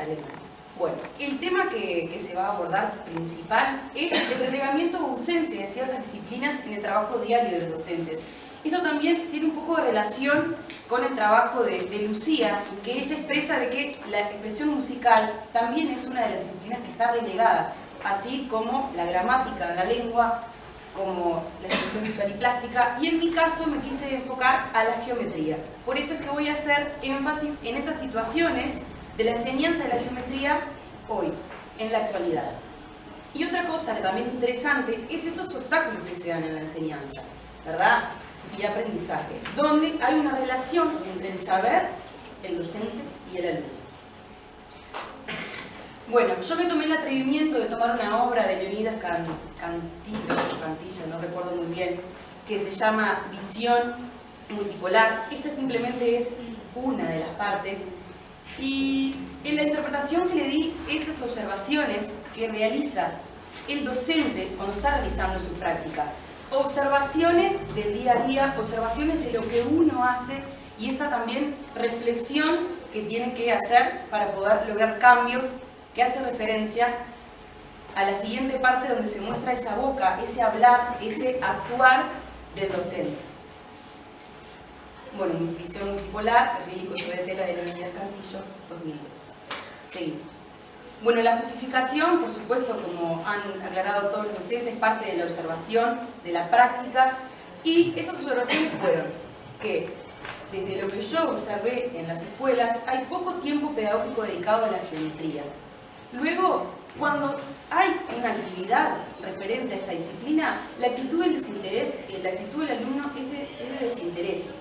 alemán. Bueno, el tema que se va a abordar principal es el relegamiento o ausencia de ciertas disciplinas en el trabajo diario de los docentes. Esto también tiene un poco de relación con el trabajo de Lucía, que ella expresa de que la expresión musical también es una de las disciplinas que está relegada, así como la gramática, la lengua, como la expresión visual y plástica, y en mi caso me quise enfocar a la geometría. Por eso es que voy a hacer énfasis en esas situaciones de la enseñanza de la geometría hoy, en la actualidad. Y otra cosa que también es interesante es esos obstáculos que se dan en la enseñanza, ¿verdad? Y aprendizaje, donde hay una relación entre el saber, el docente y el alumno. Bueno, yo me tomé el atrevimiento de tomar una obra de Leonidas Cantilla, no recuerdo muy bien, que se llama Visión Multipolar. Esta simplemente es una de las partes. Y en la interpretación que le di, esas observaciones que realiza el docente cuando está realizando su práctica, observaciones del día a día, observaciones de lo que uno hace y esa también reflexión que tiene que hacer para poder lograr cambios, que hace referencia a la siguiente parte donde se muestra esa boca, ese hablar, ese actuar del docente. Bueno, Visión Multipolar, Ridículo sobre tela de Leonidas Cantillo, 2002. Seguimos. Bueno, la justificación, por supuesto, como han aclarado todos los docentes, parte de la observación, de la práctica, y esas observaciones fueron que, desde lo que yo observé en las escuelas, hay poco tiempo pedagógico dedicado a la geometría. Luego, cuando hay una actividad referente a esta disciplina, la actitud del desinterés, la actitud del alumno es de desinterés.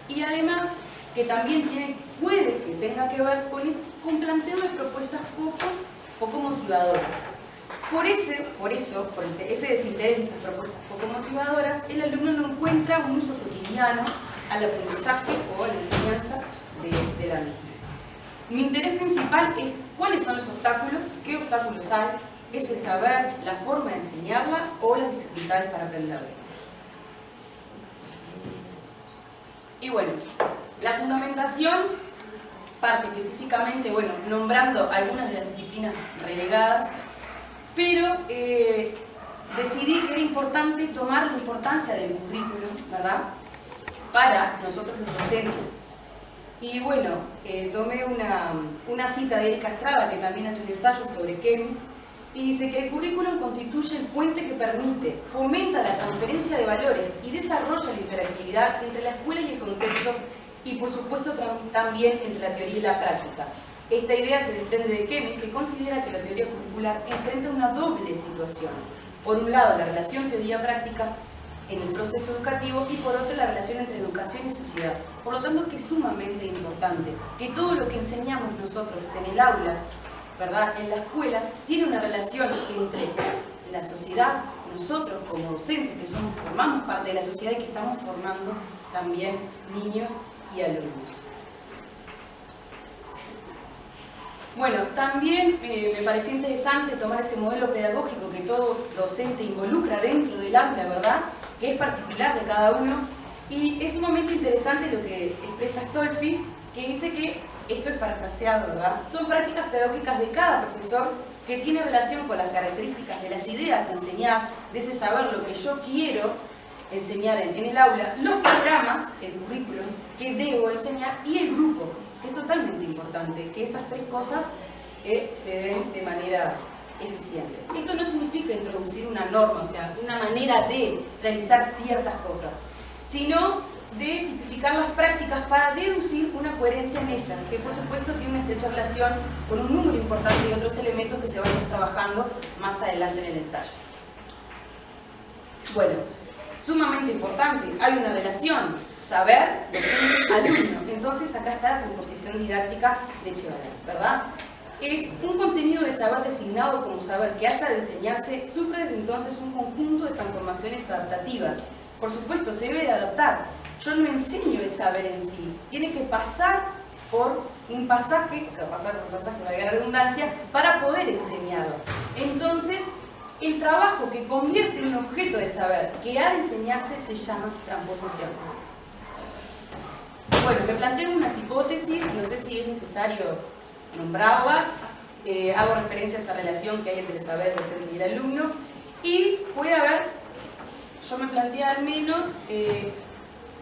Y además, que también puede que tenga que ver con planteo de propuestas poco motivadoras. Por ese desinterés y esas propuestas poco motivadoras, el alumno no encuentra un uso cotidiano al aprendizaje o a la enseñanza de la misma. Mi interés principal es cuáles son los obstáculos, qué obstáculos hay, es el saber, la forma de enseñarla o las dificultades para aprenderla. Y bueno, la fundamentación parte específicamente, bueno, nombrando algunas de las disciplinas relegadas, pero decidí que era importante tomar la importancia del currículum, ¿verdad?, para nosotros los docentes. Y bueno, tomé una cita de Erika Estrada, que también hace un ensayo sobre Kemis, y dice que el currículum constituye el puente que permite, fomenta la transferencia de valores y desarrolla la interactividad entre la escuela y el contexto, y por supuesto también entre la teoría y la práctica. Esta idea se desprende de Kemis, que considera que la teoría curricular enfrenta una doble situación. Por un lado, la relación teoría-práctica en el proceso educativo y por otro, la relación entre educación y sociedad. Por lo tanto, es que es sumamente importante que todo lo que enseñamos nosotros en el aula, ¿verdad?, en la escuela, tiene una relación entre la sociedad, nosotros como docentes que formamos parte de la sociedad y que estamos formando también niños y alumnos. Bueno, también me pareció interesante tomar ese modelo pedagógico que todo docente involucra dentro del aula, ¿verdad?, que es particular de cada uno, y es sumamente interesante lo que expresa Stolfi, que dice que, esto es parafraseado, ¿verdad?, son prácticas pedagógicas de cada profesor que tiene relación con las características de las ideas a enseñar, de ese saber lo que yo quiero enseñar en el aula, los programas, el currículum que debo enseñar y el grupo, que es totalmente importante, que esas tres cosas se den de manera eficiente. Esto no significa introducir una norma, o sea, una manera de realizar ciertas cosas, sino de tipificar las prácticas para deducir una coherencia en ellas, que por supuesto tiene una estrecha relación con un número importante de otros elementos que se van a ir trabajando más adelante en el ensayo. Bueno, sumamente importante, hay una relación saber, docente, alumno. Entonces acá está la composición didáctica de Echevarría, ¿verdad? Es un contenido de saber designado como saber que haya de enseñarse, sufre desde entonces un conjunto de transformaciones adaptativas. Por supuesto, se debe de adaptar. Yo no enseño el saber en sí, tiene que pasar por un pasaje, o sea, pasar por un pasaje, valga la redundancia, para poder enseñarlo. Entonces, el trabajo que convierte en un objeto de saber que ha de enseñarse se llama transposición. Bueno, me planteo unas hipótesis, no sé si es necesario nombrarlas, hago referencia a esa relación que hay entre el saber docente y el alumno, y puede haber, yo me planteé al menos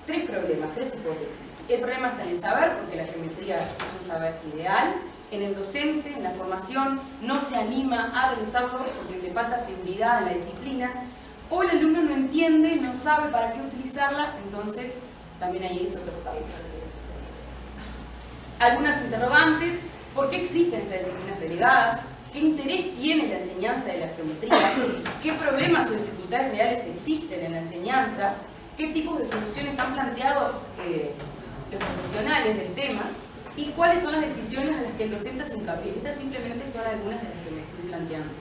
tres problemas, tres hipótesis. El problema está en el saber, porque la geometría es un saber ideal. En el docente, en la formación, no se anima a realizarlo porque le falta seguridad en la disciplina, o el alumno no entiende, no sabe para qué utilizarla, entonces también ahí es otro tabú. Algunas interrogantes: ¿por qué existen estas disciplinas relegadas? ¿Qué interés tiene la enseñanza de la geometría? ¿Qué problemas o dificultades reales existen en la enseñanza? ¿Qué tipos de soluciones han planteado los profesionales del tema? ¿Y cuáles son las decisiones a las que el docente hace hincapié? Estas simplemente son algunas de las que me estoy planteando.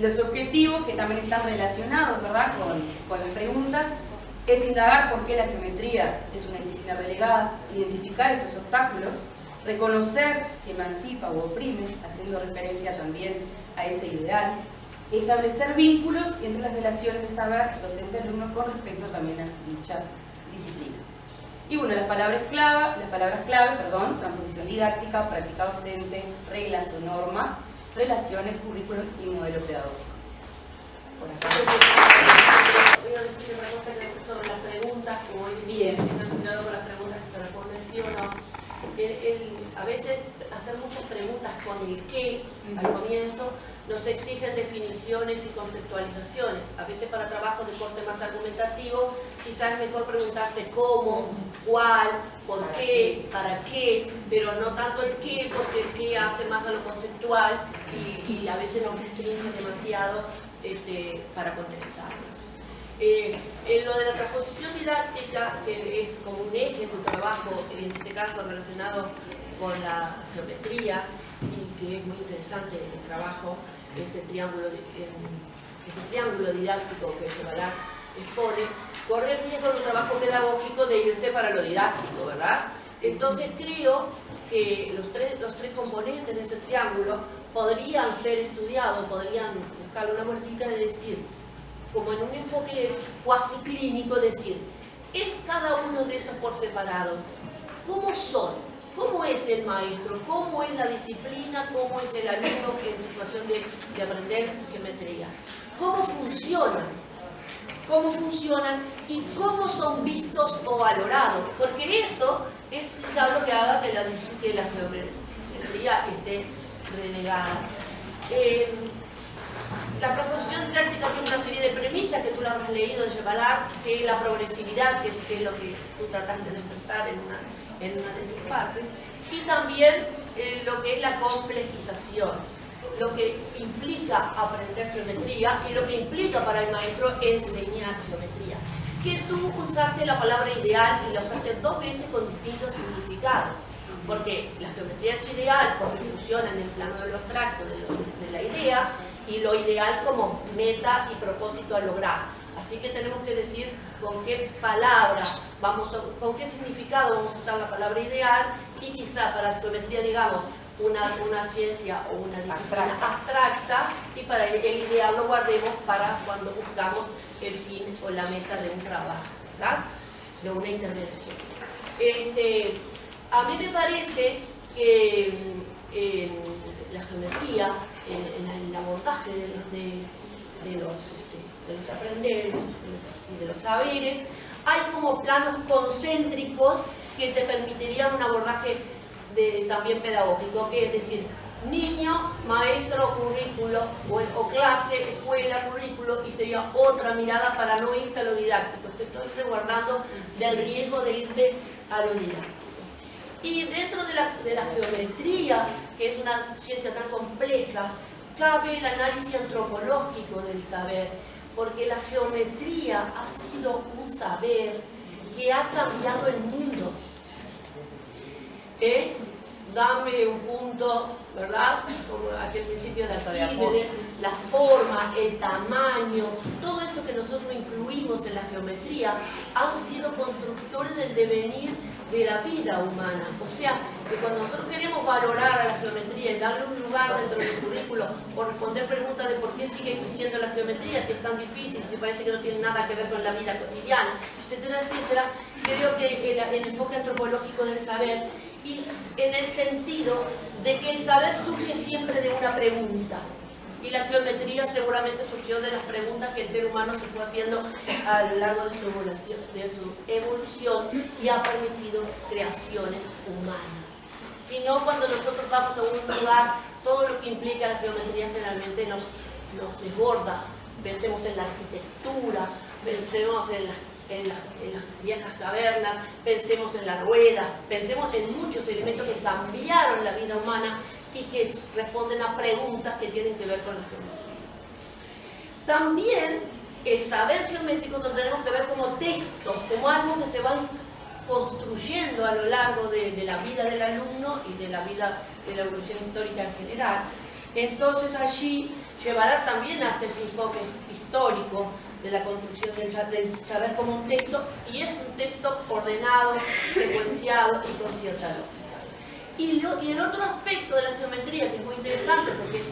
Los objetivos, que también están relacionados, ¿verdad?, con las preguntas, es indagar por qué la geometría es una disciplina relegada, identificar estos obstáculos, reconocer si emancipa o oprime, haciendo referencia también a ese ideal, establecer vínculos entre las relaciones de saber docente-alumno con respecto también a dicha disciplina. Y bueno, las palabras clave, transposición didáctica, práctica docente, reglas o normas, relaciones, currículum y modelo pedagógico. Por acá. Voy a decir una cosa sobre las preguntas, como hoy bien, tengan cuidado con las preguntas que se responden sí o no. A veces hacer muchas preguntas con el qué al comienzo nos exigen definiciones y conceptualizaciones. A veces para trabajos de corte más argumentativo quizás es mejor preguntarse cómo, cuál, por qué, para qué, pero no tanto el qué, porque el qué hace más a lo conceptual y a veces nos restringe demasiado para contestarnos. En lo de la transposición didáctica, que es como un eje de tu trabajo, en este caso relacionado con la geometría, y que es muy interesante el trabajo, ese triángulo didáctico que Chevalard expone, corre el riesgo de un trabajo pedagógico de irte para lo didáctico, ¿verdad? Entonces creo que los tres componentes de ese triángulo podrían ser estudiados, podrían buscar una muertita de decir, como en un enfoque cuasi clínico, decir, es cada uno de esos por separado, ¿cómo son? ¿Cómo es el maestro? ¿Cómo es la disciplina? ¿Cómo es el alumno en situación de aprender geometría? ¿Cómo funcionan? ¿Cómo funcionan? ¿Y cómo son vistos o valorados? Porque eso es quizá lo que haga que la geometría esté relegada. La proposición didáctica tiene una serie de premisas que tú la habrás leído en Chevalard, que es la progresividad, que es lo que tú trataste de expresar en una de tus partes, y también lo que es la complejización, lo que implica aprender geometría y lo que implica para el maestro enseñar geometría. Que tú usaste la palabra ideal y la usaste dos veces con distintos significados, porque la geometría es ideal porque funciona en el plano de lo abstracto, de la idea, y lo ideal como meta y propósito a lograr. Así que tenemos que decir con qué palabra, con qué significado vamos a usar la palabra ideal, y quizá para la geometría, digamos, una ciencia o una disciplina abstracta, y para el ideal lo guardemos para cuando buscamos el fin o la meta de un trabajo, ¿verdad?, de una intervención. A mí me parece que la geometría, en el abordaje de los aprenderes y de los saberes, hay como planos concéntricos que te permitirían un abordaje también pedagógico, que es decir, niño, maestro, currículo, o clase, escuela, currículo, y sería otra mirada para no irte a lo didáctico. Te estoy resguardando del riesgo de irte a lo didáctico. Y dentro de la geometría, que es una ciencia tan compleja, cabe el análisis antropológico del saber, porque la geometría ha sido un saber que ha cambiado el mundo. Dame un punto, ¿verdad? Como aquel principio de Arquímedes, la forma, el tamaño, todo eso que nosotros incluimos en la geometría han sido constructores del devenir de la vida humana. O sea, que cuando nosotros queremos valorar a la geometría y darle un lugar dentro del currículo o responder preguntas de por qué sigue existiendo la geometría, si es tan difícil, si parece que no tiene nada que ver con la vida cotidiana, etcétera, etcétera, creo que el enfoque antropológico del saber y en el sentido de que el saber surge siempre de una pregunta. Y la geometría seguramente surgió de las preguntas que el ser humano se fue haciendo a lo largo de su evolución y ha permitido creaciones humanas. Si no, cuando nosotros vamos a un lugar, todo lo que implica la geometría generalmente nos desborda. Pensemos en la arquitectura, pensemos en las viejas cavernas, pensemos en la rueda, pensemos en muchos elementos que cambiaron la vida humana y que responden a preguntas que tienen que ver con la geometría. También el saber geométrico lo tenemos que ver como texto, como algo que se va construyendo a lo largo de la vida del alumno y de la vida de la evolución histórica en general. Entonces allí Yevalar también hace ese enfoque histórico de la construcción del saber como un texto, y es un texto ordenado, secuenciado y con cierta lógica. Y el otro aspecto de la geometría, que es muy interesante porque es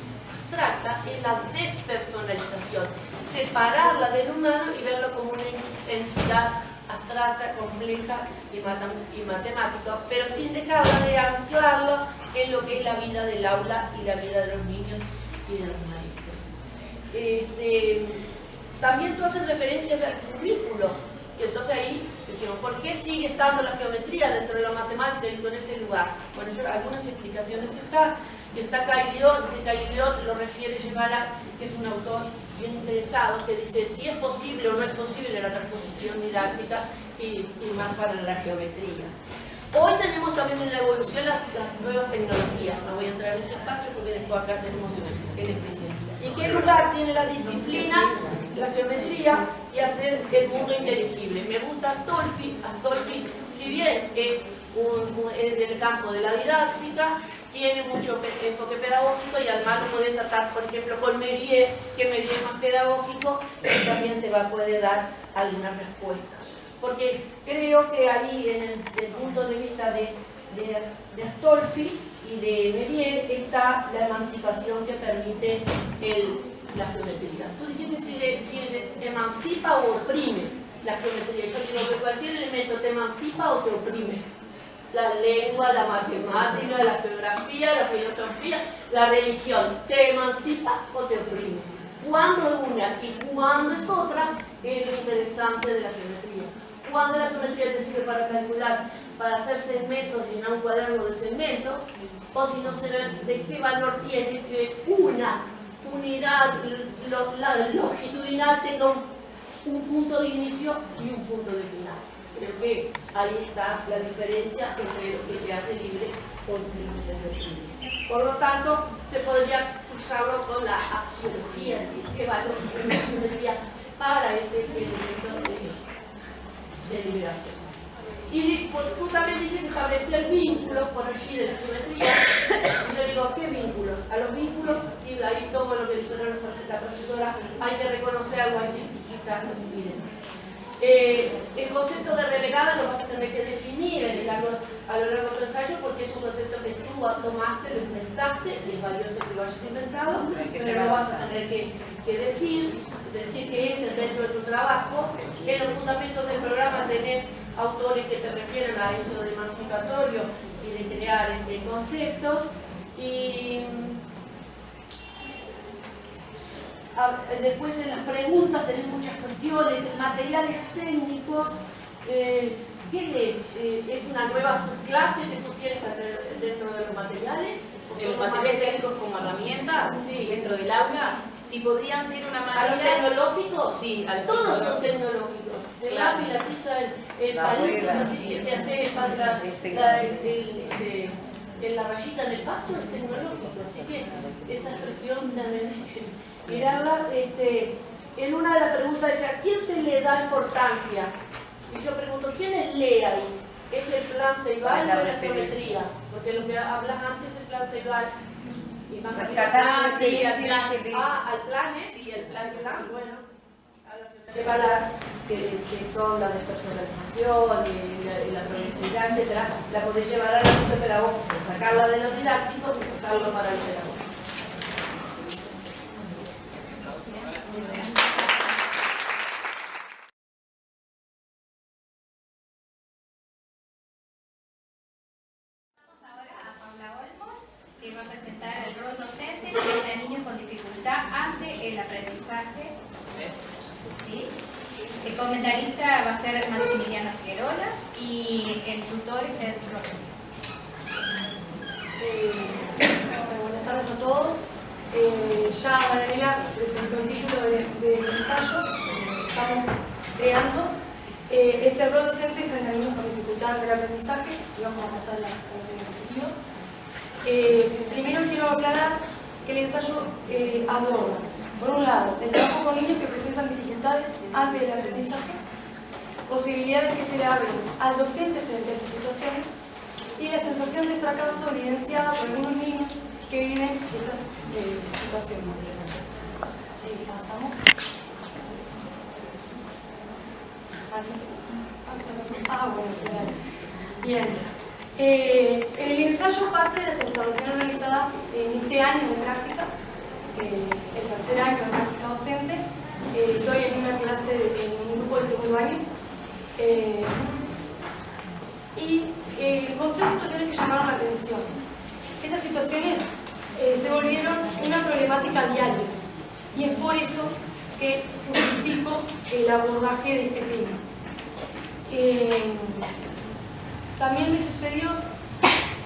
abstracta, es la despersonalización, separarla del humano y verlo como una entidad abstracta, compleja y matemática, pero sin dejarla de anclarlo en lo que es la vida del aula y la vida de los niños y de los maestros. También tú haces referencias al currículo, y entonces ahí decimos, ¿por qué sigue estando la geometría dentro de la matemática y con ese lugar? Bueno, algunas explicaciones están. Está Cailliot, que Cailliot lo refiere Yevalar, que es un autor bien interesado, que dice si es posible o no es posible la transposición didáctica y más para la geometría. Hoy tenemos también en la evolución las nuevas tecnologías. No voy a entrar en ese espacio porque después acá tenemos el especialista. ¿Y qué lugar tiene la disciplina, la geometría, y hacer el mundo inteligible? Me gusta Astolfi. Astolfi, si bien es del campo de la didáctica, tiene mucho enfoque pedagógico, y además lo puedes atar, por ejemplo, con Méliès, que Méliès es más pedagógico y también te puede dar algunas respuestas. Porque creo que ahí, en el punto de vista de Astolfi y de Méliès, está la emancipación que permite la geometría. Tú dijiste si emancipa o oprime la geometría. Yo digo que cualquier elemento te emancipa o te oprime. La lengua, la matemática, la geografía, la filosofía, la religión, ¿te emancipa o te oprime? Cuando es una y cuando es otra, es lo interesante de la geometría. Cuando la geometría te sirve para calcular, para hacer segmentos, llenar un cuaderno de segmentos, o si no se ve de qué valor tiene que una unidad longitudinal tenga un punto de inicio y un punto de final. Creo que ahí está la diferencia entre lo que te hace libre o libre. Por lo tanto, se podría usarlo con la axiología, es decir, qué valor tendría para ese elemento de liberación. Y tú también dijiste establecer vínculos por allí de la geometría. Y yo digo, ¿qué vínculos? A los vínculos, y ahí tomo lo que dijo la profesora, hay que reconocer algo, hay que explicitarlo y demás. El concepto de relegada lo vas a tener que definir a lo largo del ensayo, porque es un concepto que tú tomaste, lo inventaste, y es valioso que lo hayas inventado, pero lo vas a tener que decir que es el dentro de tu trabajo. En los fundamentos del programa tenés autores que te refieren a eso de emancipatorio y de crear conceptos. Y después en las preguntas tenés muchas cuestiones, materiales técnicos. ¿Qué es? ¿Es una nueva subclase que tú tienes dentro de los materiales? ¿De los materiales técnicos como herramientas? Sí. Dentro del aula, si podrían ser una manera... ¿A los tecnológicos? Sí, a los todos son tecnológicos. El lápiz, la tiza, el palito que hace la rayita en el pasto es tecnológico. Así que esa expresión también mirarla. En una de las preguntas dice, ¿a quién se le da importancia? Y yo pregunto, ¿quiénes lee ahí? ¿Es el plan Ceibal o la geometría? Porque lo que hablas antes es el plan Ceibal. Y más sí, al plan. ¿al plan es? Sí, el plan. Bueno. Yevalar, que son la despersonalización y la progresividad, etc., la podés llevar al ámbito pedagógico, sacarla de lo didáctico y pasarlo para el pedagógico. del aprendizaje. ¿Sí? El comentarista va a ser Maximiliano Figueroa y el tutor es el Rodríguez. Buenas tardes a todos. Ya Marianela presentó el título del ensayo que estamos creando. Es el rol docente frente a niños con dificultad del aprendizaje, y vamos a pasar a la diapositiva. Primero quiero aclarar que el ensayo aborda, por un lado, el trabajo con niños que presentan dificultades antes del aprendizaje, posibilidades que se le abren al docente frente a estas situaciones y la sensación de fracaso evidenciada por algunos niños que viven estas situaciones. Pasamos. Bueno, genial. Bien. El ensayo parte de las observaciones realizadas en este año de práctica, el tercer año de práctica docente. Estoy en una clase, en un grupo de segundo año. Y encontré situaciones que llamaron la atención. Estas situaciones se volvieron una problemática diaria y es por eso que justifico el abordaje de este tema. También me sucedió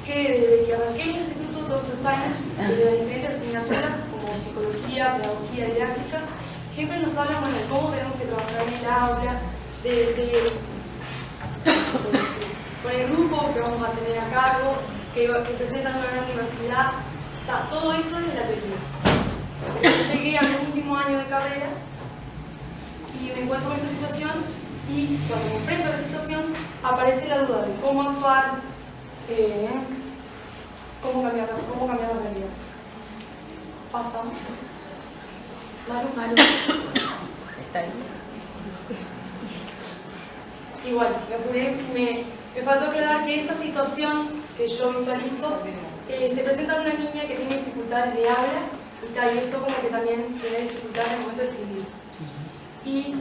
que desde que arranqué el instituto todos estos años, de las diferentes asignaturas como psicología, pedagogía, didáctica, siempre nos hablan de cómo tenemos que trabajar en el aula, con el grupo que vamos a tener a cargo, que presentan una gran diversidad, todo eso desde la teoría. Yo llegué a mi último año de carrera y me encuentro en esta situación y cuando me enfrento a la situación aparece la duda de cómo actuar, cómo cambiar la realidad. Pasamos. Maru. Está ahí. Igual, me faltó aclarar que esa situación que yo visualizo se presenta en una niña que tiene dificultades de habla y esto como que también genera dificultades en el momento de escribir. Y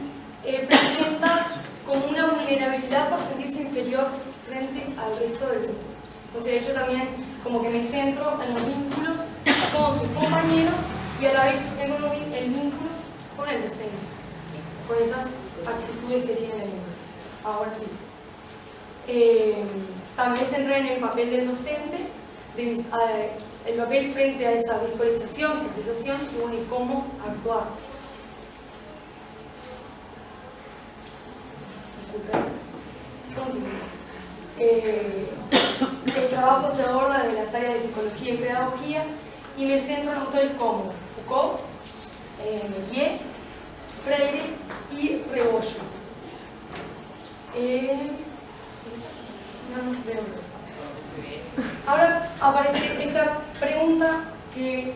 presenta como una vulnerabilidad por sentirse inferior frente al resto del grupo. Entonces yo también como que me centro en los vínculos con sus compañeros y a la vez tengo el vínculo con el docente, con esas actitudes que tiene el niño. Ahora sí. También se entra en el papel del docente, el papel frente a esa visualización de la situación y cómo actuar. El trabajo se aborda desde las áreas de psicología y pedagogía y me centro en autores como Foucault, Méliès, Freire y Rebollo. Ahora aparece esta pregunta que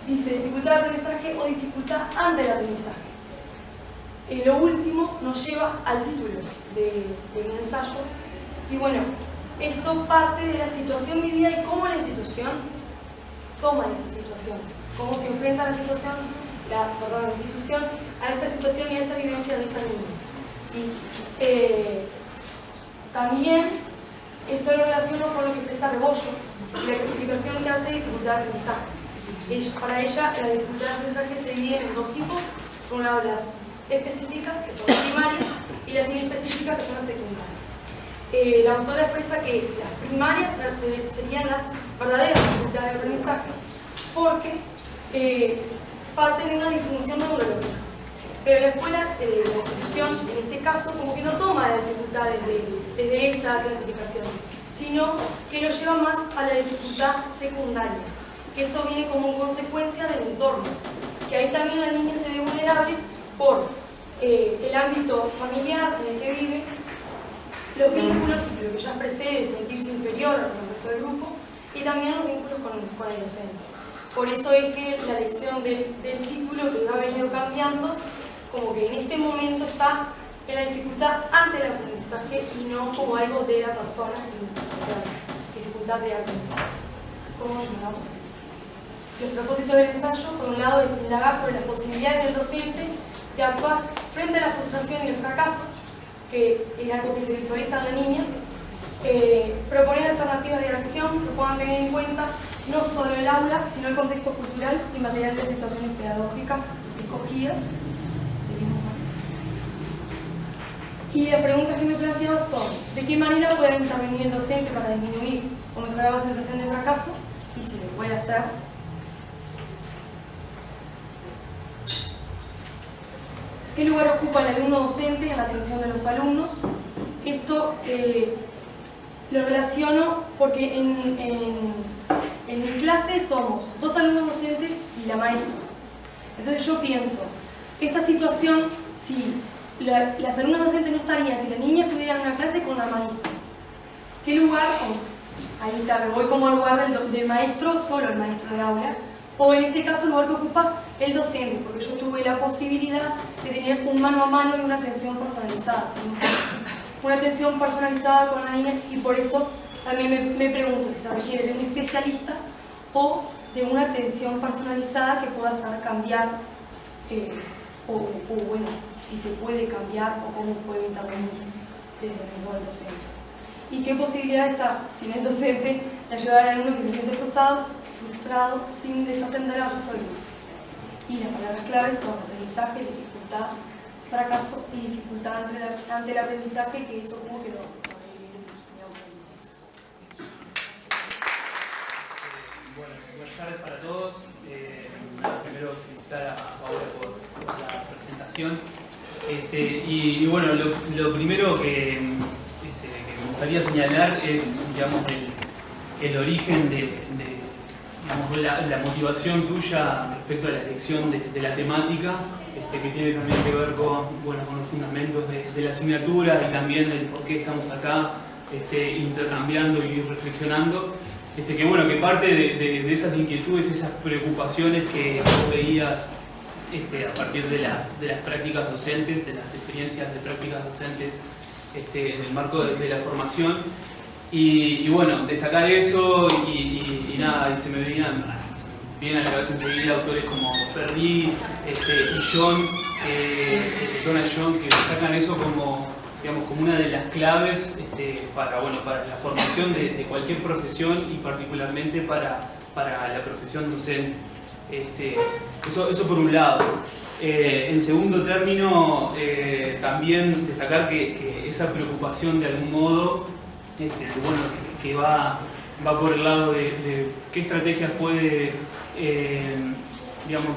dice dificultad de aprendizaje o dificultad ante el aprendizaje. Lo último nos lleva al título de mi ensayo y bueno, esto parte de la situación vivida y cómo la institución toma esa situación, cómo se enfrenta la institución a esta situación y a esta vivencia de esta niña. ¿Sí? También esto lo relaciono con lo que expresa Rebollo y la clasificación que hace de dificultad de aprendizaje. Para ella, la dificultad de aprendizaje se divide en dos tipos: por un lado las específicas, que son las primarias, y las inespecíficas, que son las secundarias. La autora expresa que las primarias serían las verdaderas dificultades de aprendizaje porque parten de una disfunción neurológica. Pero la escuela, la institución, en este caso, como que no toma las dificultades desde esa clasificación, sino que lo lleva más a la dificultad secundaria, que esto viene como consecuencia del entorno, que ahí también la niña se ve vulnerable por el ámbito familiar en el que vive, los vínculos, lo que ya expresé de sentirse inferior al resto del grupo, y también los vínculos con el docente. Por eso es que la elección del título, que ha venido cambiando, como que en este momento está en la dificultad ante el aprendizaje y no como algo de la persona, sino la dificultad de aprendizaje. ¿Cómo continuamos? Los propósitos del ensayo, por un lado, es indagar sobre las posibilidades del docente de actuar frente a la frustración y el fracaso, que es algo que se visualiza en la niña, proponer alternativas de acción que puedan tener en cuenta no solo el aula, sino el contexto cultural y material de situaciones pedagógicas escogidas. Seguimos mal. Y las preguntas que me he planteado son: ¿de qué manera puede intervenir el docente para disminuir o mejorar la sensación de fracaso? Y si lo puede hacer. ¿Qué lugar ocupa el alumno docente en la atención de los alumnos? Esto lo relaciono porque en mi clase somos 2 alumnos docentes y la maestra. Entonces yo pienso, esta situación, si las alumnas docentes no estarían, si la niña estuviera en una clase con la maestra, ¿qué lugar? Ahí está, me voy como al lugar del maestro, solo el maestro de aula, o en este caso el lugar que ocupa el docente, porque yo tuve la posibilidad de tener un mano a mano y una atención personalizada, ¿sí? Una atención personalizada con la niña, y por eso también me pregunto si se requiere de un especialista o de una atención personalizada que pueda hacer cambiar, o bueno, si se puede cambiar o cómo puede intervenir desde el rol docente. ¿Y qué posibilidad tiene el docente de ayudar al alumno que se siente frustrado sin desatender al resto del grupo? Y las palabras claves son aprendizaje, dificultad, fracaso y dificultad ante el aprendizaje, que eso como que lo Bueno, buenas tardes para todos. Primero felicitar a Paola por la presentación. Y bueno, lo primero que me gustaría señalar es, digamos, el origen digamos, la motivación tuya respecto a la elección de la temática, que tiene también que ver con los fundamentos de la asignatura y también el por qué estamos acá intercambiando y reflexionando. Que bueno, que parte de esas inquietudes, esas preocupaciones que vos veías a partir de las prácticas docentes, de las experiencias de prácticas docentes en el marco de la formación. Y bueno, destacar eso y nada, y se me vienen a la cabeza enseguida autores como Ferri y John, Donald John, que destacan eso como, digamos, como una de las claves para la formación de cualquier profesión y particularmente para la profesión docente. Eso por un lado. En segundo término, también destacar que esa preocupación de algún modo, que va por el lado de qué estrategias puede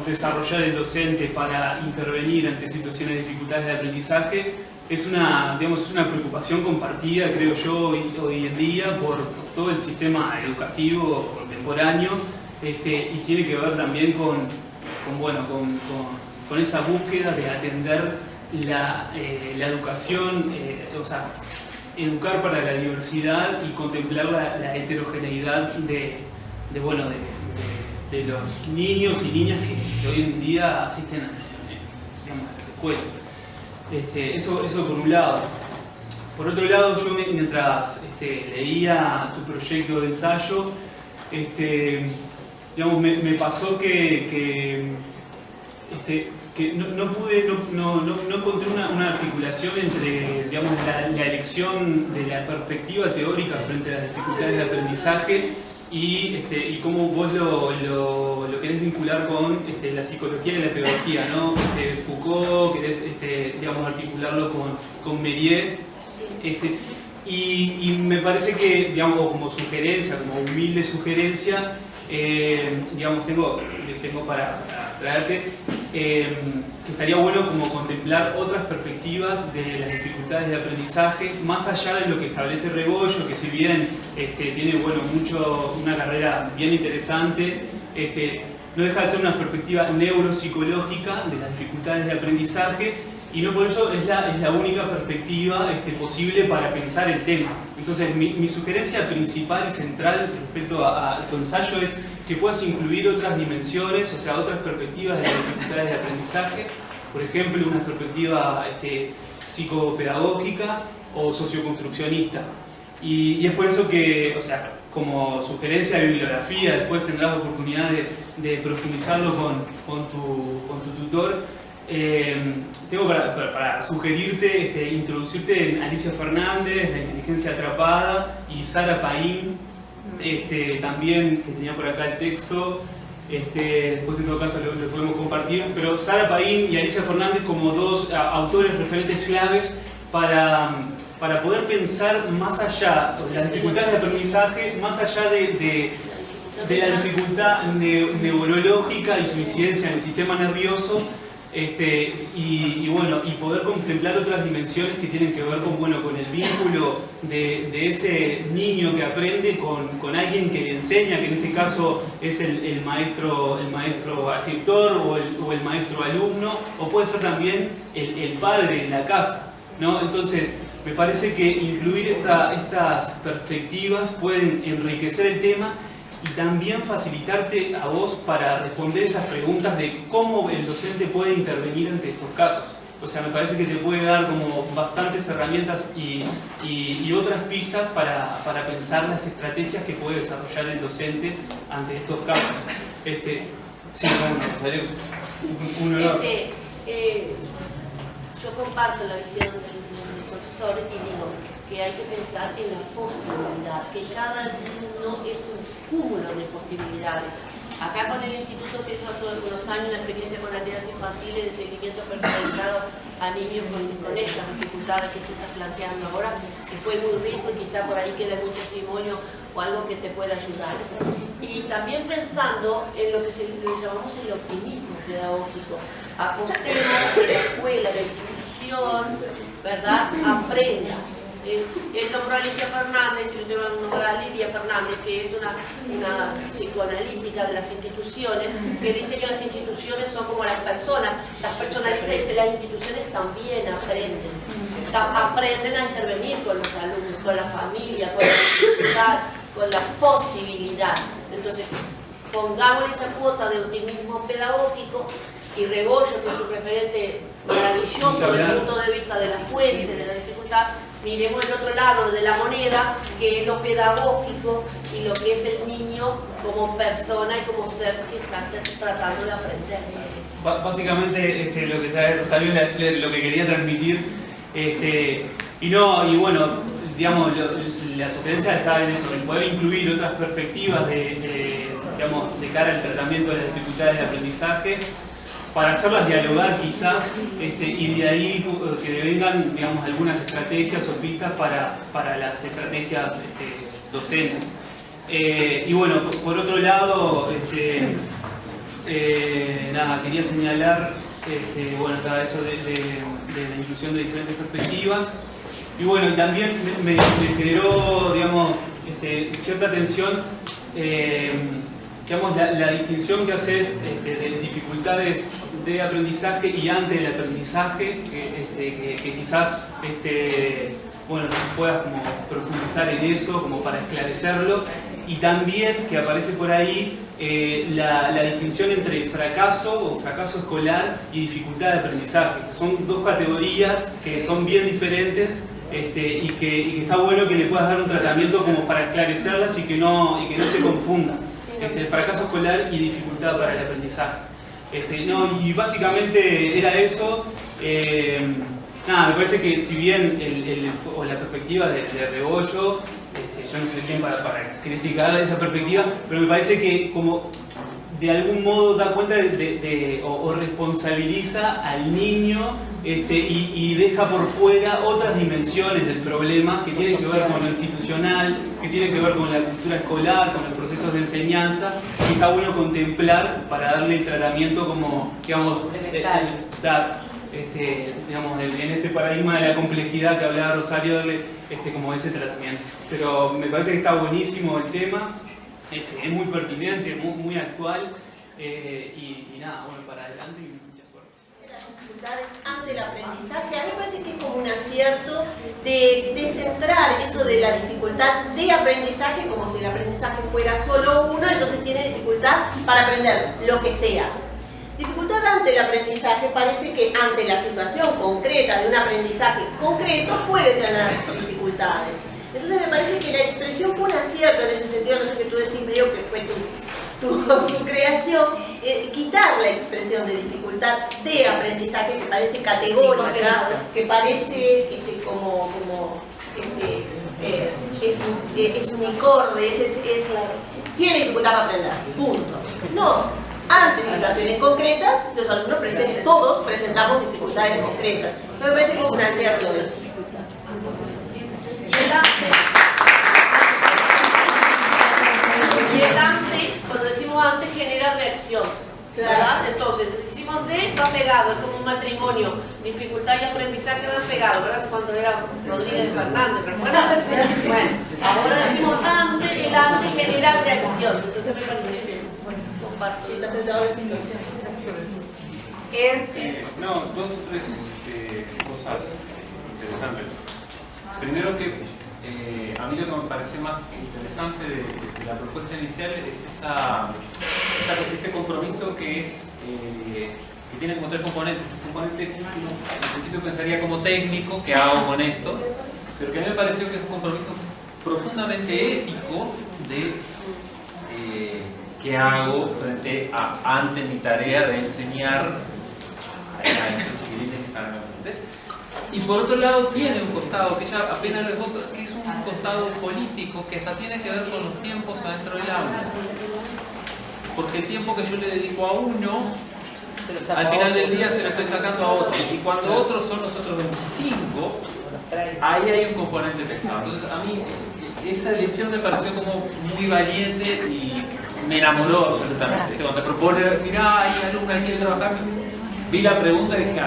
desarrollar el docente para intervenir ante situaciones de dificultades de aprendizaje, es una preocupación compartida, creo yo, hoy en día por todo el sistema educativo contemporáneo, y tiene que ver también con esa búsqueda de atender la educación, educar para la diversidad y contemplar la heterogeneidad de los niños y niñas que hoy en día asisten a las escuelas. Eso por un lado. Por otro lado, yo mientras leía tu proyecto de ensayo, me pasó que no encontré una articulación entre, digamos, la elección de la perspectiva teórica frente a las dificultades de aprendizaje y cómo vos lo querés vincular con la psicología y la pedagogía, ¿no? Foucault, querés articularlo con Méliès, y me parece que, digamos, como sugerencia, como humilde sugerencia, tengo para traerte, que estaría bueno como contemplar otras perspectivas de las dificultades de aprendizaje, más allá de lo que establece Rebollo, que si bien tiene una carrera bien interesante, no deja de ser una perspectiva neuropsicológica de las dificultades de aprendizaje, y no por ello es la única perspectiva posible para pensar el tema. Entonces mi sugerencia principal y central respecto a tu ensayo es que puedas incluir otras dimensiones, o sea, otras perspectivas de las dificultades de aprendizaje, por ejemplo, una perspectiva psicopedagógica o socioconstruccionista. Y es por eso que, o sea, como sugerencia de bibliografía, después tendrás la oportunidad de profundizarlo con tu tutor. Tengo para sugerirte, introducirte en Alicia Fernández, La inteligencia atrapada, y Sara Paín, también, que tenía por acá el texto, Después en todo caso lo podemos compartir, pero Sara Paín y Alicia Fernández como dos autores referentes claves para poder pensar más allá, las dificultades de aprendizaje, más allá de la dificultad neurológica y su incidencia en el sistema nervioso, y poder contemplar otras dimensiones que tienen que ver con el vínculo de ese niño que aprende con alguien que le enseña, que en este caso es el maestro escritor o el maestro alumno, o puede ser también el padre en la casa, ¿no? Entonces, me parece que incluir estas perspectivas pueden enriquecer el tema y también facilitarte a vos para responder esas preguntas de cómo el docente puede intervenir ante estos casos. O sea, me parece que te puede dar como bastantes herramientas y otras pistas para pensar las estrategias que puede desarrollar el docente ante estos casos. Sí, bueno, Rosario, un honor. Yo comparto la visión del profesor y digo que hay que pensar en la posibilidad, que cada alumno es un cúmulo de posibilidades. Acá con el instituto se hizo hace unos años una experiencia con aldeas infantiles de seguimiento personalizado a niños con estas dificultades que tú estás planteando ahora, que fue muy rico y quizá por ahí queda algún testimonio o algo que te pueda ayudar. Y también pensando en lo que le llamamos el optimismo pedagógico. Apostemos que la escuela, la institución, ¿verdad?, aprenda. Él nombró a Alicia Fernández y yo tengo que nombrar a Lidia Fernández, que es una psicoanalítica de las instituciones, que dice que las instituciones son como las personas. Las personaliza y dice las instituciones también aprenden a intervenir con los alumnos, con la familia, con la dificultad, con la posibilidad. Entonces, pongamos esa cuota de optimismo pedagógico y Rebollo, que es un referente maravilloso desde el punto de vista de la fuente, de la dificultad. Miremos el otro lado de la moneda, que es lo pedagógico y lo que es el niño como persona y como ser que está tratando de aprender. Básicamente lo que trae Rosario es lo que quería transmitir. Digamos, la sugerencia está en eso, en poder incluir otras perspectivas de cara al tratamiento de las dificultades de aprendizaje, para hacerlas dialogar quizás, y de ahí que vengan, digamos, algunas estrategias o pistas para las estrategias docentes. Y bueno, por otro lado, quería señalar eso de la inclusión de diferentes perspectivas. Y bueno, también me generó, digamos, cierta atención, la distinción que haces de dificultades de aprendizaje y antes del aprendizaje, que quizás puedas como profundizar en eso, como para esclarecerlo, y también que aparece por ahí la distinción entre fracaso o fracaso escolar y dificultad de aprendizaje, que son dos categorías que son bien diferentes. Y que está bueno que le puedas dar un tratamiento como para esclarecerlas y que no se confundan. El fracaso escolar y dificultad para el aprendizaje. Y básicamente era eso. Me parece que si bien la perspectiva de Rebollo, yo no soy quien para criticar esa perspectiva, pero me parece que como de algún modo da cuenta o responsabiliza al niño y deja por fuera otras dimensiones del problema que tienen que ver con lo institucional, que tienen que ver con la cultura escolar, con los procesos de enseñanza, y está bueno contemplar para darle tratamiento como, digamos, en este paradigma de la complejidad que hablaba Rosario, darle como ese tratamiento. Pero me parece que está buenísimo el tema. Es muy pertinente, muy actual, para adelante y mucha suerte. Las dificultades ante el aprendizaje, a mí me parece que es como un acierto de centrar eso de la dificultad de aprendizaje como si el aprendizaje fuera solo uno, entonces tiene dificultad para aprender lo que sea. Dificultad ante el aprendizaje parece que ante la situación concreta de un aprendizaje concreto puede tener dificultades. Entonces me parece que la expresión fue un acierto en ese sentido, no sé qué tú decís, creo que fue tu creación, quitar la expresión de dificultad de aprendizaje que parece categórica, que parece es unicorde, tiene dificultad para aprender, punto. No, ante situaciones concretas, los alumnos todos presentamos dificultades concretas. Me parece que es un acierto eso. Y el ante, cuando decimos ante, genera reacción, ¿verdad? Entonces, decimos de, va pegado, es como un matrimonio, dificultad y aprendizaje van pegados, ¿verdad? Cuando era Rodríguez Fernández, ¿recuerdan? Bueno, ahora decimos ante, el ante genera reacción, entonces me parece bien. Comparto. ¿Está sentado la situación? No, dos o tres cosas interesantes. Primero que a mí lo que me parece más interesante de la propuesta inicial es ese compromiso que es que tiene como tres componentes. Un componente que uno al principio pensaría como técnico, ¿qué hago con esto? Pero que a mí me pareció que es un compromiso profundamente ético de qué hago frente ante mi tarea de enseñar a estos chiquilines que están acá frente. Y por otro lado tiene un costado que ya apenas lo esbozo, que es un costado político que hasta tiene que ver con los tiempos adentro del aula. Porque el tiempo que yo le dedico a uno, al final del día se lo estoy sacando a otro. Y cuando otros son los otros 25, ahí hay un componente pesado. Entonces a mí esa elección me pareció como muy valiente y me enamoró absolutamente. Cuando me propone, mirá, hay alumna que quiere trabajar, vi la pregunta y dije,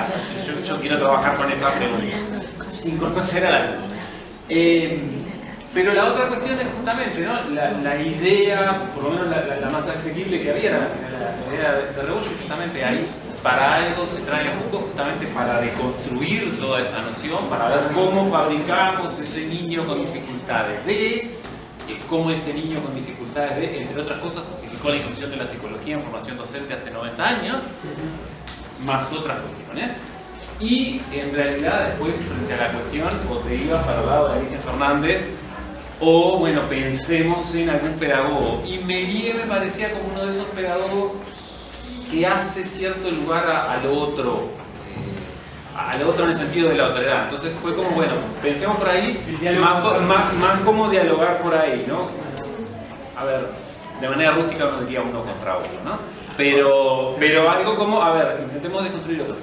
yo quiero trabajar con esa pregunta, sin conocer al alumno. Pero la otra cuestión es justamente, ¿no? la idea, por lo menos la más asequible que había, la idea de Rebollo, justamente ahí, para algo se trae Foucault, justamente para deconstruir toda esa noción, para ver cómo fabricamos ese niño con dificultades de, cómo ese niño con dificultades de, entre otras cosas, justificó la inclusión de la psicología en formación docente hace 90 años, más otras cuestiones. Y en realidad después, frente a la cuestión, o te ibas para el lado de Alicia Fernández, o bueno, pensemos en algún pedagogo. Y Méliès me parecía como uno de esos pedagogos que hace cierto lugar al otro en el sentido de la otredad. Entonces fue como, bueno, pensemos por ahí, más como dialogar por ahí, ¿no? A ver, de manera rústica uno diría uno contra uno, ¿no? Pero algo como, a ver, intentemos deconstruir otro.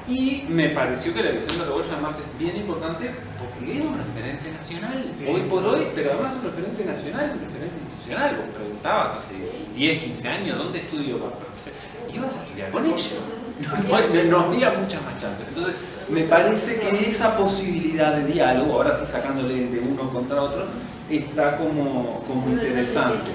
Y me pareció que la elección de Rebollo además es bien importante porque es un referente nacional, hoy por hoy, pero además un referente nacional, un referente institucional. Vos preguntabas hace 10, 15 años, ¿dónde estudio? Ibas a estudiar con ellos. No había muchas más chances. Entonces, me parece que esa posibilidad de diálogo, ahora sí sacándole de uno contra otro, está como interesante.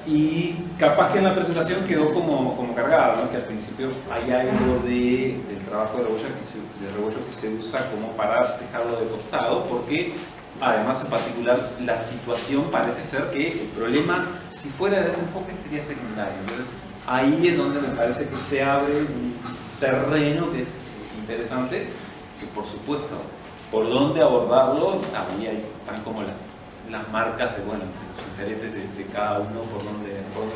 Y capaz que en la presentación quedó como cargada, ¿no? Que al principio hay algo del trabajo de Rebollo que se usa como para dejarlo de costado, porque además en particular la situación parece ser que el problema, si fuera de desenfoque, sería secundario. Entonces ahí es donde me parece que se abre un terreno que es interesante, que por supuesto, por dónde abordarlo, ahí están como las marcas de, bueno, los intereses de cada uno por dónde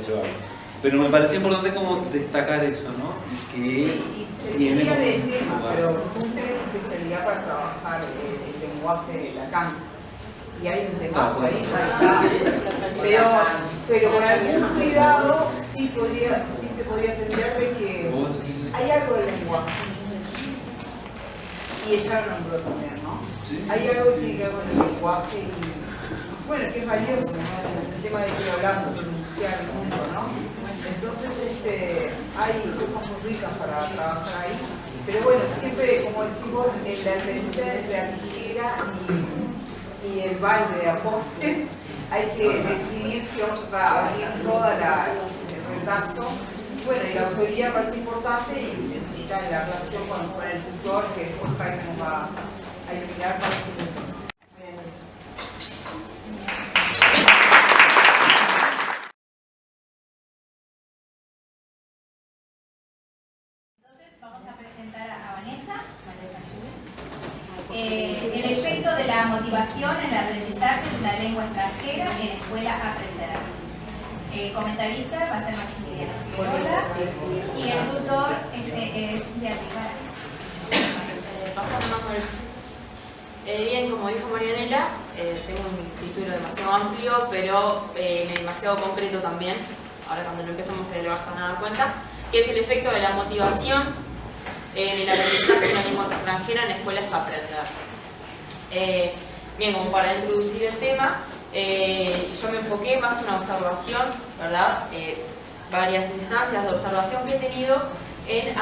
llevarlo. Pero me parecía importante como destacar eso, ¿no? Y que tiene de tema, pero un interés especialidad para trabajar el lenguaje de Lacan. Y hay un temazo ahí, pero con algún cuidado sí se podría entender de que hay algo del lenguaje. Y ella lo nombró también, ¿no? Hay algo que tiene que ver con el lenguaje y bueno, que es valioso, ¿no? El tema de que hablamos, pronunciar el mundo, ¿no? Entonces, hay cosas muy ricas para trabajar ahí, pero bueno, siempre, como decimos, la tensión entre la tijera y el balde de aportes, hay que decidir si vamos a abrir toda el retazo. Bueno, y la autoría parece importante y está en la relación con el tutor, que después Jaime nos va a iluminar para el el efecto de la motivación en el aprendizaje de una lengua extranjera en escuela aprenderá. Comentarista va a ser Maximiliano Figuerola y el tutor es de Arriba. Bien, como dijo Marianela, tengo un título demasiado amplio, pero demasiado concreto también. ahora cuando lo empecemos a elevar se van a dar cuenta, que es el efecto de la motivación en el aprendizaje de una lengua extranjera en escuelas aprender. Bien, como para introducir el tema, yo me enfoqué más en una observación, ¿verdad? Varias instancias de observación que he tenido en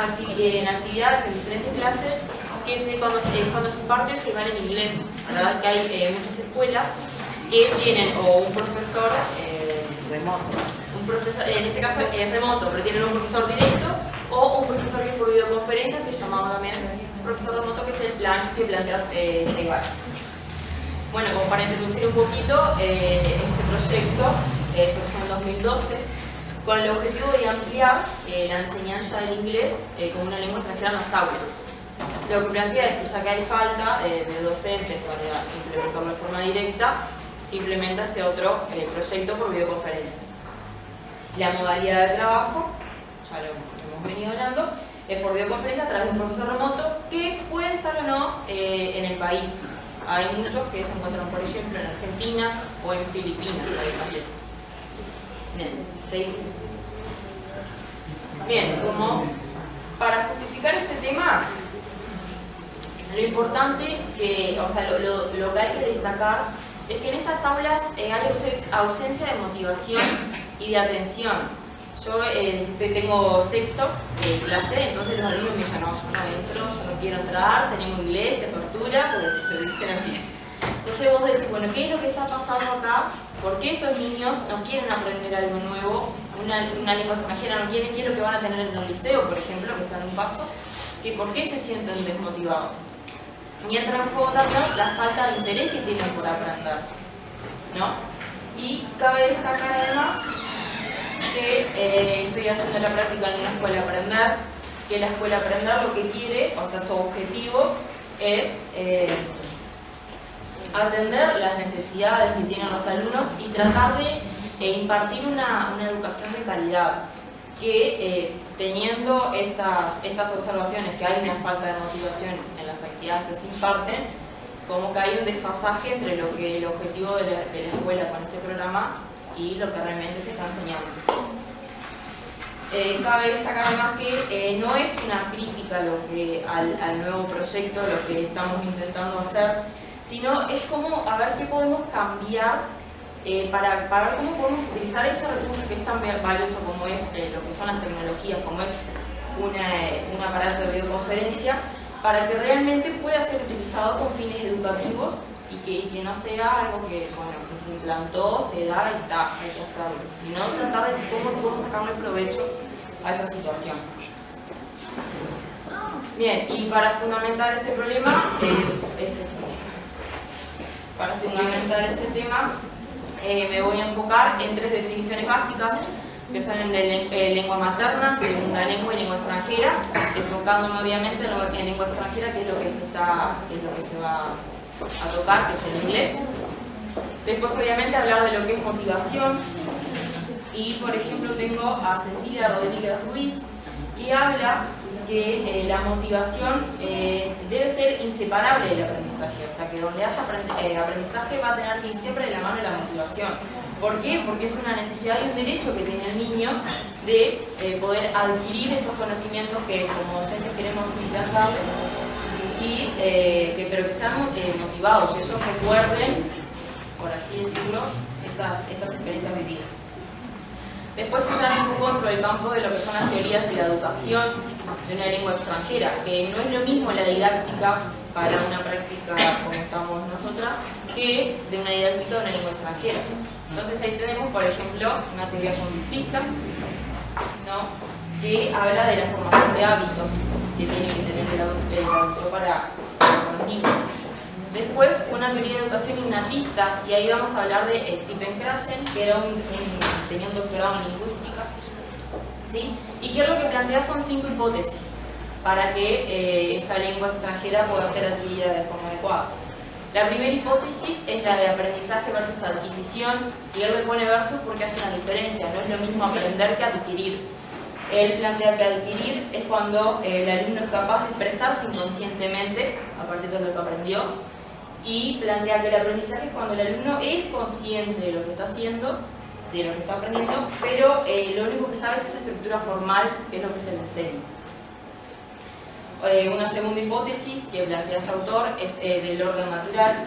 actividades en diferentes clases que cuando se imparte se van en inglés, ¿verdad? Que hay muchas escuelas que tienen o un profesor remoto, en este caso es remoto, pero tienen un profesor directo o un profesor que es por videoconferencia, que es llamado también profesor remoto, que es el plan que plantea Ceibal. Bueno, como para introducir un poquito, este proyecto surgió en 2012 con el objetivo de ampliar la enseñanza del inglés como una lengua extranjera en las aulas. Lo que plantea es que ya que hay falta de docentes para implementarlo de forma directa, se implementa este otro proyecto por videoconferencia. La modalidad de trabajo, ya lo hemos venido hablando, es por videoconferencia a través de un profesor remoto que puede estar o no en el país. Hay muchos que se encuentran, por ejemplo, en Argentina o en Filipinas. Bien, seguimos. Bien, como para justificar este tema, lo importante, o sea, lo que hay que destacar es que en estas aulas hay ausencia de motivación y de atención. Yo tengo sexto de clase, entonces los alumnos me dicen, no, yo no entro, yo no quiero entrar, tenemos inglés, que tortura, porque te dicen así. Entonces vos decís, bueno, ¿qué es lo que está pasando acá? ¿Por qué estos niños no quieren aprender algo nuevo? Una lengua extranjera no quieren, ¿qué es lo que van a tener en el liceo, por ejemplo, que está en un paso? ¿Por qué se sienten desmotivados? Y entra en juego también la falta de interés que tienen por aprender, ¿no? Y cabe destacar además que estoy haciendo la práctica en una escuela aprender, que la escuela aprender lo que quiere, o sea, su objetivo es atender las necesidades que tienen los alumnos y tratar de impartir una educación de calidad, que teniendo estas observaciones que hay una falta de motivación en las actividades que se imparten, como que hay un desfasaje entre lo que el objetivo de la escuela con este programa y lo que realmente se está enseñando. Cabe destacar además que no es una crítica al nuevo proyecto, lo que estamos intentando hacer, sino es como a ver qué podemos cambiar para ver cómo podemos utilizar ese recurso que es tan valioso como es lo que son las tecnologías, como es un aparato de videoconferencia, para que realmente pueda ser utilizado con fines educativos y que no sea algo que se implantó, se da y está, hay que hacerlo, sino tratar de cómo podemos sacarle provecho a esa situación. Bien, y para fundamentar este problema, me voy a enfocar en 3 definiciones básicas, que son en lengua materna, segunda lengua y lengua extranjera, enfocándome obviamente en lengua extranjera, que es lo que se va a tocar, que es el inglés. Después obviamente hablar de lo que es motivación, y por ejemplo tengo a Cecilia Rodríguez Ruiz, que habla que la motivación debe ser inseparable del aprendizaje, o sea que donde haya aprendizaje va a tener que ir siempre de la mano de la motivación. ¿Por qué? Porque es una necesidad y un derecho que tiene el niño de poder adquirir esos conocimientos que como docentes queremos implantarles, pero que sean motivados, que ellos recuerden, por así decirlo, esas experiencias vividas. Después entrar un poco dentro del campo de lo que son las teorías de la educación de una lengua extranjera, que no es lo mismo la didáctica para una práctica como estamos nosotras, que de una didáctica de una lengua extranjera. Entonces ahí tenemos, por ejemplo, una teoría conductista, ¿no?, que habla de la formación de hábitos que tiene que tener el adulto para los niños. Después, una teoría de educación innatista, y ahí vamos a hablar de Stephen Krashen, que era tenía un doctorado en lingüística, ¿sí? Y que lo que plantea son 5 hipótesis para que esa lengua extranjera pueda ser adquirida de forma adecuada. La primera hipótesis es la de aprendizaje versus adquisición, y él le pone versus porque hace una diferencia, no es lo mismo aprender que adquirir. Él plantea que adquirir es cuando el alumno es capaz de expresarse inconscientemente a partir de lo que aprendió, y plantea que el aprendizaje es cuando el alumno es consciente de lo que está haciendo de lo que está aprendiendo, pero lo único que sabe es esa estructura formal, que es lo que se le enseña. Una segunda hipótesis que plantea este autor es del orden natural,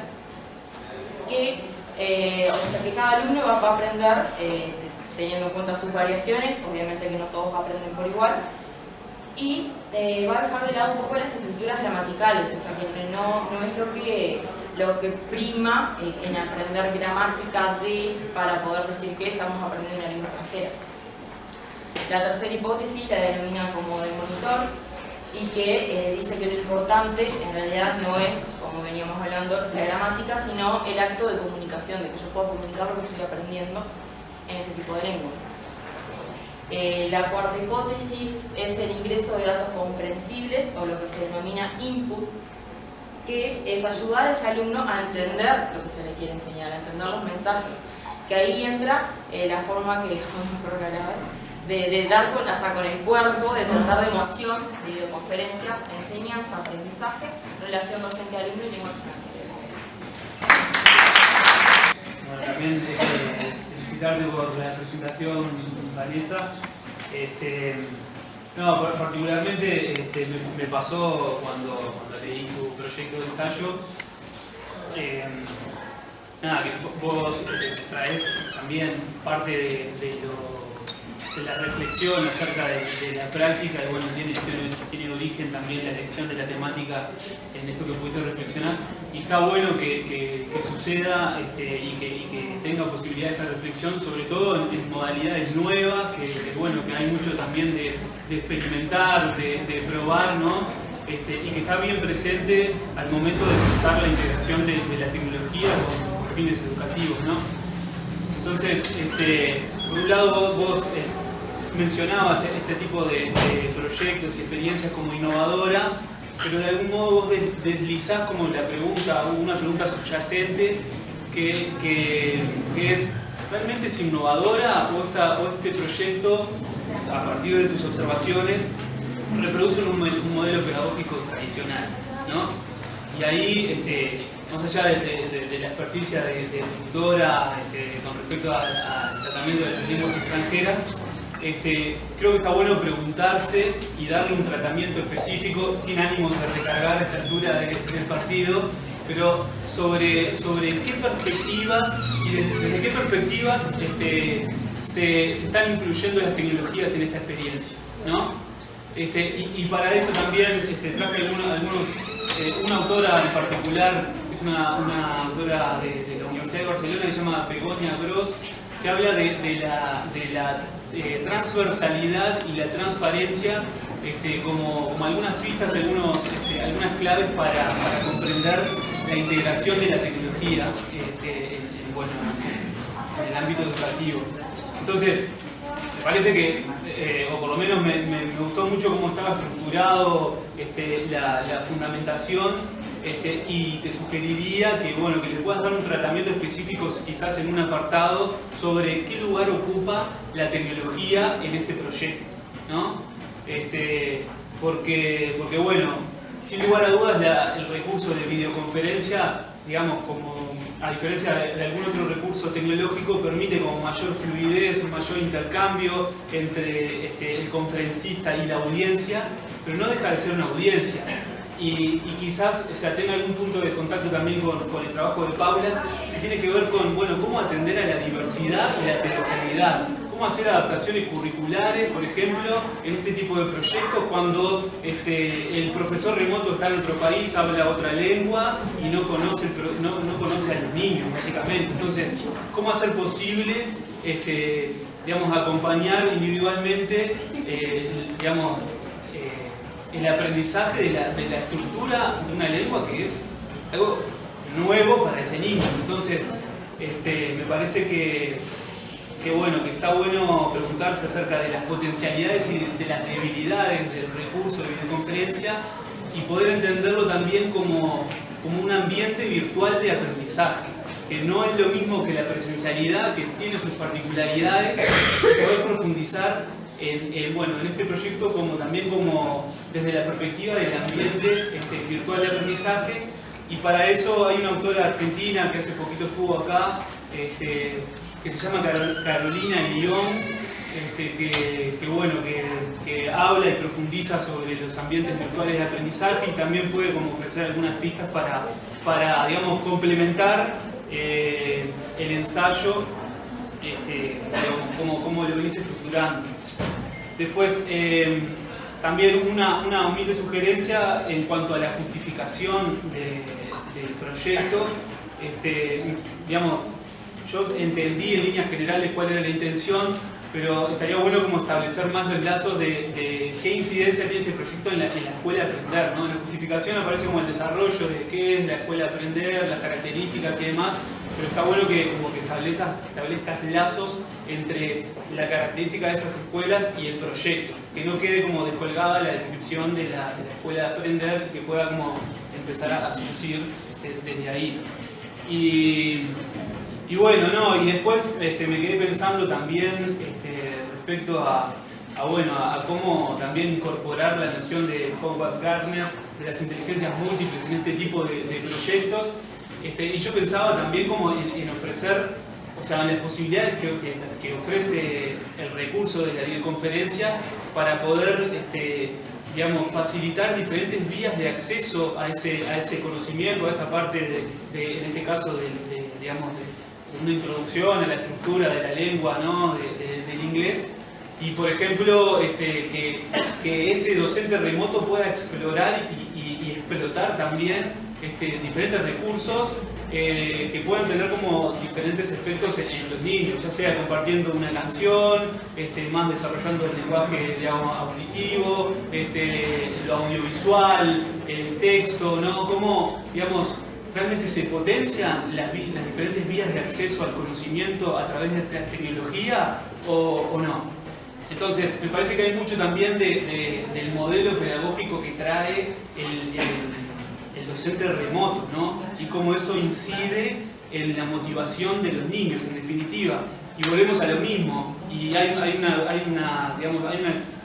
que, o sea, que cada alumno va a aprender teniendo en cuenta sus variaciones, obviamente que no todos aprenden por igual, y va a dejar de lado un poco las estructuras gramaticales, o sea que no es lo que prima en aprender gramática para poder decir que estamos aprendiendo una lengua extranjera. La tercera hipótesis la denomina como de monitor, y que dice que lo importante en realidad no es, como veníamos hablando, la gramática, sino el acto de comunicación, de que yo pueda comunicar lo que estoy aprendiendo en ese tipo de lengua. La cuarta hipótesis es el ingreso de datos comprensibles, o lo que se denomina input, que es ayudar a ese alumno a entender lo que se le quiere enseñar, a entender los mensajes. Que ahí entra la forma que, creo que hablabas, de dar hasta con el cuerpo, de tratar de emoción, videoconferencia, enseñanza, aprendizaje, relación docente-alumno y lengua extranjera. Bueno, también felicitarte por la presentación, Vanessa. No, particularmente me pasó cuando leí tu proyecto de ensayo. Nada, que vos traes también parte de la reflexión acerca de la práctica, y bueno, tiene origen también la elección de la temática en esto que pudiste reflexionar, y está bueno que suceda y que tenga posibilidad esta reflexión, sobre todo en modalidades nuevas, que hay mucho también de experimentar, de probar, ¿no? Y que está bien presente al momento de pensar la integración de la tecnología con fines educativos, ¿no? Entonces, por un lado vos mencionabas este tipo de proyectos y experiencias como innovadora, pero de algún modo vos deslizás como una pregunta subyacente que es, ¿realmente es innovadora o este proyecto, a partir de tus observaciones, reproduce un modelo pedagógico tradicional, ¿no? Y ahí, más allá de la experticia de tutora con respecto al tratamiento de las lenguas extranjeras, creo que está bueno preguntarse y darle un tratamiento específico, sin ánimos de recargar a esta altura del partido, pero sobre qué perspectivas y desde qué perspectivas se están incluyendo las tecnologías en esta experiencia, ¿no? Y para eso también traje una autora en particular, es una autora de la Universidad de Barcelona, que se llama Begoña Gross, que habla de la transversalidad y la transparencia como algunas pistas, algunas claves para comprender la integración de la tecnología en el ámbito educativo. Entonces, me parece que, o por lo menos me gustó mucho cómo estaba estructurado la fundamentación, y te sugeriría que le puedas dar un tratamiento específico, quizás en un apartado, sobre qué lugar ocupa la tecnología en este proyecto, ¿no? Porque sin lugar a dudas el recurso de videoconferencia, digamos, a diferencia de algún otro recurso tecnológico, permite como mayor fluidez, un mayor intercambio entre el conferencista y la audiencia, pero no deja de ser una audiencia. Y quizás tenga algún punto de contacto también con el trabajo de Paula, que tiene que ver con cómo atender a la diversidad y la heterogeneidad. Cómo hacer adaptaciones curriculares, por ejemplo, en este tipo de proyectos, cuando el profesor remoto está en otro país, habla otra lengua y no conoce a los niños, básicamente. Entonces, ¿cómo hacer posible acompañar individualmente el aprendizaje de la estructura de una lengua, que es algo nuevo para ese niño? Entonces, me parece que está bueno preguntarse acerca de las potencialidades y de las debilidades del recurso de videoconferencia, y poder entenderlo también como un ambiente virtual de aprendizaje, que no es lo mismo que la presencialidad, que tiene sus particularidades, poder profundizar en este proyecto también desde la perspectiva del ambiente virtual de aprendizaje. Y para eso hay una autora argentina que hace poquito estuvo acá, que se llama Carolina Guión, que habla y profundiza sobre los ambientes virtuales de aprendizaje y también puede como ofrecer algunas pistas para digamos, complementar el ensayo, como lo venís estructurando. Después, también una humilde sugerencia en cuanto a la justificación del proyecto. Digamos, yo entendí en líneas generales cuál era la intención, pero estaría bueno como establecer más los lazos de qué incidencia tiene este proyecto en la escuela Aprender, ¿no? En la justificación aparece como el desarrollo de qué es la escuela Aprender, las características y demás, pero está bueno que como que establezcas lazos entre la característica de esas escuelas y el proyecto, que no quede como descolgada la descripción de la escuela de Aprender, que pueda como empezar a surgir desde ahí. Y bueno, no, y después me quedé pensando también respecto a cómo también incorporar la noción de Howard Gardner, de las inteligencias múltiples en este tipo de proyectos. Y yo pensaba también como en ofrecer, o sea, en las posibilidades que ofrece el recurso de la videoconferencia para poder digamos, facilitar diferentes vías de acceso a ese conocimiento, a esa parte en este caso digamos, de una introducción a la estructura de la lengua, ¿no? del inglés, y por ejemplo que ese docente remoto pueda explorar y explotar también diferentes recursos que puedan tener como diferentes efectos en los niños, ya sea compartiendo una canción, más desarrollando el lenguaje, digamos, auditivo, lo audiovisual, el texto, ¿no? Cómo, digamos, realmente se potencian las diferentes vías de acceso al conocimiento a través de esta tecnología o no. Entonces, me parece que hay mucho también del modelo pedagógico que trae el docente remoto, ¿no? Y cómo eso incide en la motivación de los niños, en definitiva. Y volvemos a lo mismo. Y hay una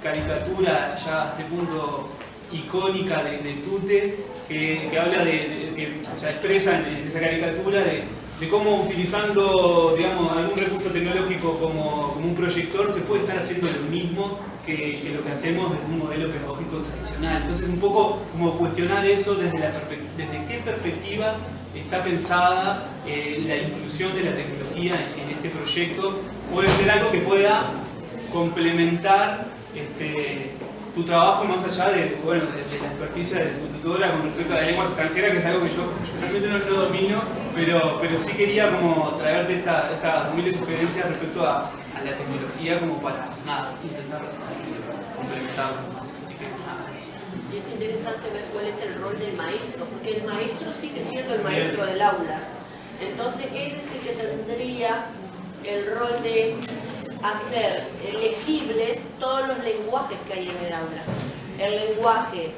caricatura ya a este punto icónica de Tute que habla que expresa en esa caricatura de cómo utilizando, digamos, algún recurso tecnológico como un proyector se puede estar haciendo lo mismo que lo que hacemos desde un modelo pedagógico tradicional. Entonces, un poco como cuestionar eso desde qué perspectiva está pensada la inclusión de la tecnología en este proyecto. Puede ser algo que pueda complementar tu trabajo más allá de la experticia de tu tutora con respecto a las lenguas extranjeras, que es algo que yo personalmente no domino, pero sí quería como traerte esta humilde sugerencia respecto a la tecnología como para intentar complementarlo más. Así que eso. Y es interesante ver cuál es el rol del maestro, porque el maestro sigue siendo el maestro del aula. Entonces él es el que tendría el rol de hacer legibles todos los lenguajes que hay en el aula. El lenguaje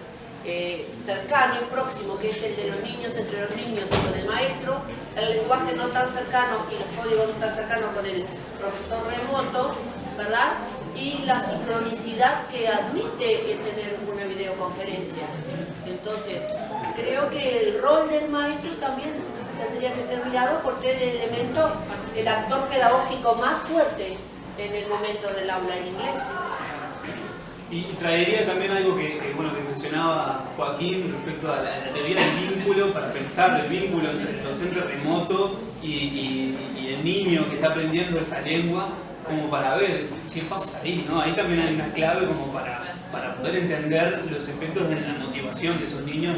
cercano y próximo, que es el de los niños, entre los niños y con el maestro, el lenguaje no tan cercano y los códigos no tan cercanos con el profesor remoto, ¿verdad? Y la sincronicidad que admite tener una videoconferencia. Entonces, creo que el rol del maestro también tendría que ser mirado por ser el elemento, el actor pedagógico más fuerte en el momento del aula en inglés. Y traería también algo que mencionaba Joaquín respecto a la teoría del vínculo, para pensar el vínculo entre el docente remoto y el niño que está aprendiendo esa lengua, como para ver qué pasa ahí, ¿no? Ahí también hay una clave como para poder entender los efectos de la motivación de esos niños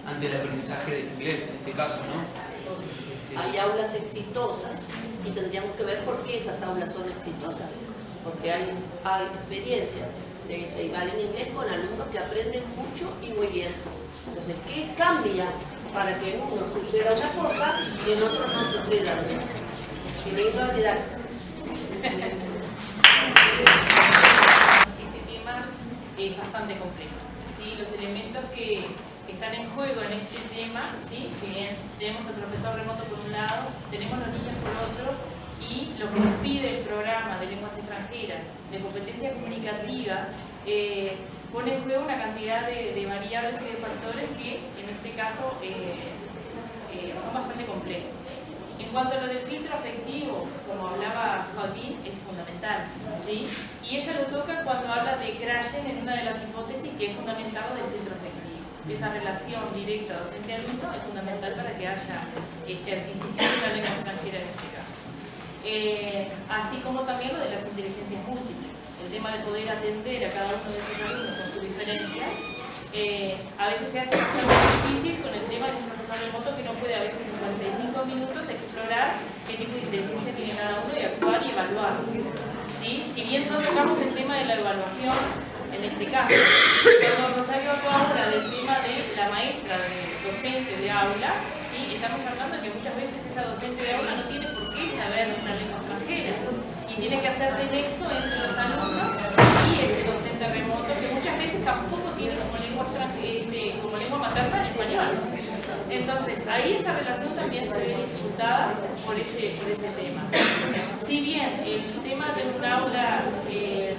ante el aprendizaje del inglés, en este caso, ¿no? Hay aulas exitosas y tendríamos que ver por qué esas aulas son exitosas, porque hay experiencia de que se vale en inglés con alumnos que aprenden mucho y muy bien. Entonces, ¿qué cambia para que en uno suceda una cosa y en otro no suceda otra? Sin ir a olvidar. Este tema es bastante complejo, ¿sí? Los elementos que están en juego en este tema, ¿sí? Si bien tenemos al profesor remoto por un lado, tenemos los niños por otro, y lo que nos pide el programa de lenguas extranjeras de competencia comunicativa pone en juego una cantidad de variables y de factores que en este caso son bastante complejos. En cuanto a lo del filtro afectivo, como hablaba Joaquín, es fundamental, ¿sí? Y ella lo toca cuando habla de Krashen en una de las hipótesis que es fundamental lo del filtro afectivo. Esa relación directa docente-alumno es fundamental para que haya adquisición de una lengua extranjera en este caso. Así como también lo de las inteligencias múltiples, el tema de poder atender a cada uno de esos alumnos con sus diferencias. A veces se hace bastante difícil con el tema de un profesor remoto que no puede a veces en 45 minutos explorar qué tipo de inteligencia tiene cada uno y actuar y evaluar. ¿Sí? Si bien no tocamos el tema de la evaluación en este caso, cuando Rosario habla del tema de la maestra, del docente de aula, ¿sí? Estamos hablando de que muchas veces esa docente de aula no tiene por qué saber una lengua extranjera y tiene que hacer de nexo entre los alumnos y ese docente remoto que muchas veces tampoco tiene como lengua materna el español. Entonces, ahí esa relación también se ve dificultada por ese tema. Si bien el tema de un aula, de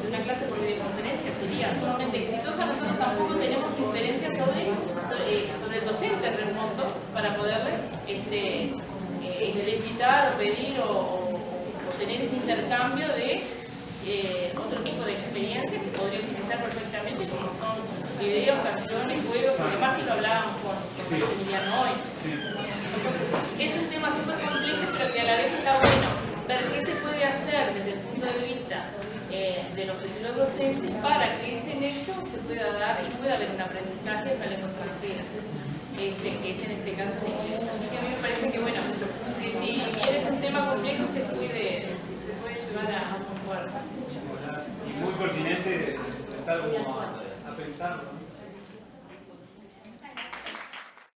una clase por videoconferencia sería sumamente exitosa, nosotros tampoco tenemos inferencia sobre el docente remoto para poderle felicitar o pedir o tener ese intercambio de otro tipo de experiencias que podría utilizar perfectamente, como son videos, canciones, juegos y demás, que lo hablábamos con Emiliano hoy. Entonces, es un tema súper complejo, pero que a la vez está bueno ver qué se puede hacer desde el punto de vista de los futuros docentes para que ese nexo se pueda dar y pueda haber un aprendizaje de una lengua extranjera, que es en este caso el inglés. Así que a mí me parece que, bueno, que si bien es un tema complejo, se puede llevar a un puerto. Muy pertinente empezar como a pensarlo.